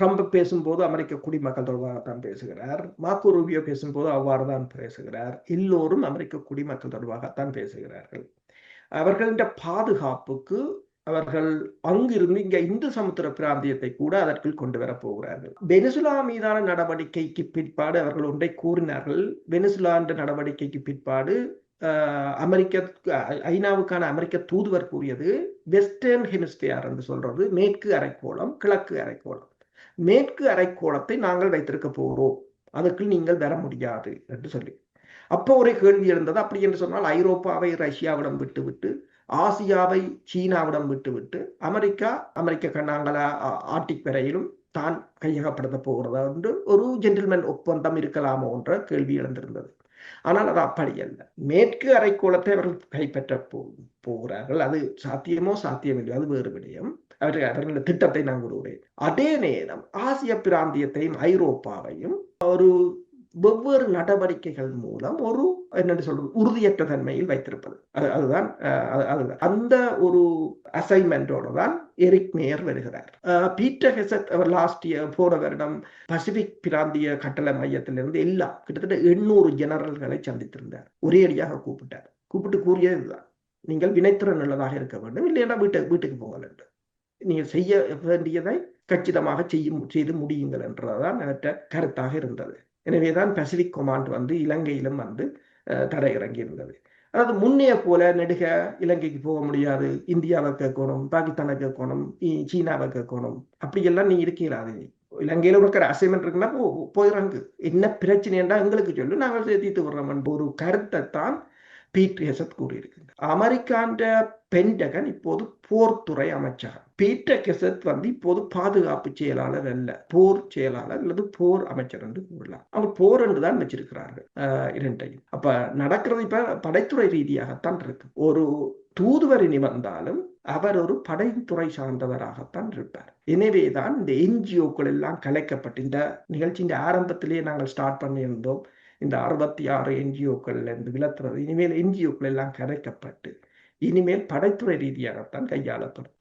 Trump பேசும்போது அமெரிக்க குடிமக்கள் தொடர்பாகத்தான் பேசுகிறார். மார்க்கோ ரூபியோ பேசும்போது அவ்வாறு தான் பேசுகிறார். எல்லோரும் அமெரிக்க குடிமக்கள் தொடர்பாகத்தான் பேசுகிறார்கள். அவர்களின் பாதுகாப்புக்கு அவர்கள் அங்கிருந்து இங்க இந்து சமுத்திர பிராந்தியத்தை கூட அதற்குள் கொண்டு வர போகிறார்கள். வெனிசுலா மீதான நடவடிக்கைக்கு பிற்பாடு அவர்கள் ஒன்றை கூறினார்கள். வெனிசுலா என்ற நடவடிக்கைக்கு பிற்பாடு ஐநாவுக்கான அமெரிக்க தூதுவர் கூறியது வெஸ்டர்ன் ஹெமிஸ்பியர் என்று சொல்றது மேற்கு அரைக்கோளம், கிழக்கு அரைக்கோளம். மேற்கு அரைக்கோளத்தை நாங்கள் வைத்திருக்க போகிறோம், அதற்கு நீங்கள் வர முடியாது என்று சொல்லி. அப்போ ஒரு கேள்வி இருந்தது. அப்படி என்று சொன்னால் ஐரோப்பாவை ரஷ்யாவிடம் விட்டுவிட்டு, ஆசியாவை சீனாவிடம் விட்டுவிட்டு, அமெரிக்க கண்ணாங்கலா ஆர்டிக் வரையிலும் தான் கையகப்படுத்த போகிறதா என்று ஒரு ஜென்டில்மேன் ஒப்பந்தம் இருக்கலாமோ என்ற கேள்வி எழுந்திருந்தது. ஆனால் அது அப்படி அல்ல. மேற்கு அரைக்கோளத்தை அவர்கள் கைப்பற்ற போகிறார்கள். அது சாத்தியமோ சாத்தியமில்லை, அது வேறு விடயம். அவர்களுடைய திட்டத்தை நான் கூறுகிறேன். அதே நேரம் ஆசிய பிராந்தியத்தையும் ஐரோப்பாவையும் ஒரு வெவ்வேறு நடவடிக்கைகள் மூலம் ஒரு என்னென்னு சொல்றது உறுதியற்ற தன்மையில் வைத்திருப்பது. அதுதான் அந்த ஒரு அசைன்மெண்டோட தான் எரிக் மேயர் வருகிறார். பீட்டர் ஹெசட் அவர் லாஸ்ட் இயர் போன வருடம் பசிபிக் பிராந்திய கட்டளை மையத்திலிருந்து எல்லாம் கிட்டத்தட்ட 800 ஜெனரல்களை சந்தித்திருந்தார். ஒரே அடியாக கூப்பிட்டு கூறியதுதான், நீங்கள் வினைத்திறன் உள்ளதாக இருக்க வேண்டும், இல்லையா வீட்டுக்கு போங்கள் என்று. நீங்கள் செய்ய வேண்டியதை கச்சிதமாக செய்து முடியுங்கள் என்றதான் அவற்ற கருத்தாக இருந்தது. எனவேதான் பசிபிக் கமாண்ட் வந்து இலங்கையிலும் வந்து தரையிறங்கி இருந்தது. அதாவது முன்னைய போல நெடுக இலங்கைக்கு போக முடியாது, இந்தியாவை கேட்கணும், பாகிஸ்தானை கேட்கணும், சீனாவை கேட்கணும், அப்படியெல்லாம் நீ இருக்கீங்களா? இலங்கையில இருக்கிற அசைன்மெண்ட் இருக்குன்னா போயிடறாங்க, என்ன பிரச்சனைன்றா எங்களுக்கு சொல்லு, நாங்கள் தீர்த்து விடுறோம் என்ற ஒரு கருத்தை தான் பீட்டர் ஹெசட் கூறியிருக்கின்றார். அமெரிக்காண்ட பென்டகன் இப்போது போர்த்துறை அமைச்சகம். பீட்டர் ஹெசட் வந்து இப்போது பாதுகாப்பு செயலாளர் அல்ல, போர் செயலாளர் அல்லது போர் அமைச்சர் என்று கூறலாம். அவங்க போர் என்று தான் வச்சிருக்கிறார்கள் இரண்டையும். அப்ப நடக்கிறது இப்ப படைத்துறை ரீதியாகத்தான் இருக்கு. ஒரு தூதுவர் இனி வந்தாலும் அவர் ஒரு படைத்துறை சார்ந்தவராகத்தான் இருப்பார். எனவேதான் இந்த என்ஜிஓக்கள் எல்லாம் கலைக்கப்பட்டு, இந்த நிகழ்ச்சியின் ஆரம்பத்திலேயே நாங்கள் ஸ்டார்ட் பண்ணியிருந்தோம், இந்த 66 என்ஜிஓக்கள் இருந்து விலத்துறது. இனிமேல் என்ஜிஓக்கள் எல்லாம் கரைக்கப்பட்டு இனிமேல் படைத்துறை ரீதியாகத்தான் கையாளப்படும்.